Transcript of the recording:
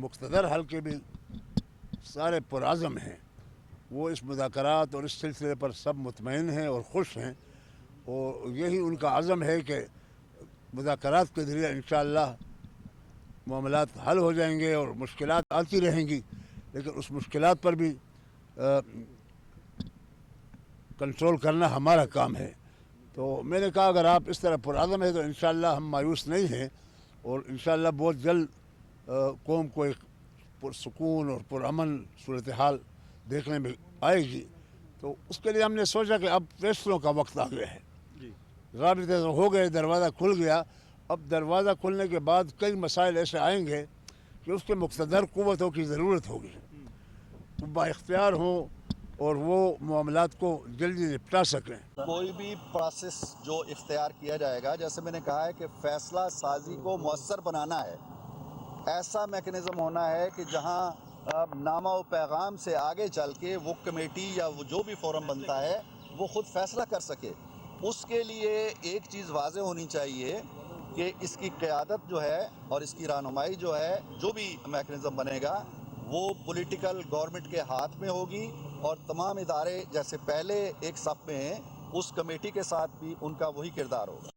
मुख्तदर हल्के भी सारे पुरअज़म हैं, वो इस मुज़ाकरात और इस सिलसिले पर सब मुतमईन हैं और ख़ुश हैं, और यही उनका अज़म है कि मुज़ाकरात के ज़रिए इंशाअल्लाह मामलात हल हो जाएंगे और मुश्किलात आती रहेंगी, लेकिन उस मुश्किलात पर भी कंट्रोल करना हमारा काम है। तो मैंने कहा अगर आप इस तरह पुरअज़म है तो इंशाअल्लाह हम मायूस नहीं हैं, और इंशाअल्लाह बहुत जल्द कौम को एक पुरसुकून और पुरअमन सूरत हाल देखने में आएगी। तो उसके लिए हमने सोचा कि अब फैसलों का वक्त आ गया है। राबिते तो हो गए, दरवाज़ा खुल गया। अब दरवाज़ा खुलने के बाद कई मसाइल ऐसे आएंगे कि उसके मुक़्तदर क़ुव्वतों की ज़रूरत होगी, वो बाइख्तियार हों और वो मामलात को जल्दी निपटा सकें। कोई भी प्रोसेस जो इख्तियार किया जाएगा, जैसे मैंने कहा है कि फ़ैसला साजी को मौसर बनाना है, ऐसा मैकेनिज़्म होना है कि जहां नामा व पैगाम से आगे चल के वो कमेटी या वो जो भी फोरम बनता है वो ख़ुद फ़ैसला कर सके। उसके लिए एक चीज़ वाज़ेह होनी चाहिए कि इसकी क़यादत जो है और इसकी रहनुमाई जो है, जो भी मैकेनिज़्म बनेगा वो पॉलिटिकल गवर्नमेंट के हाथ में होगी, और तमाम इदारे जैसे पहले एक सफ़ में हैं उस कमेटी के साथ भी उनका वही किरदार होगा।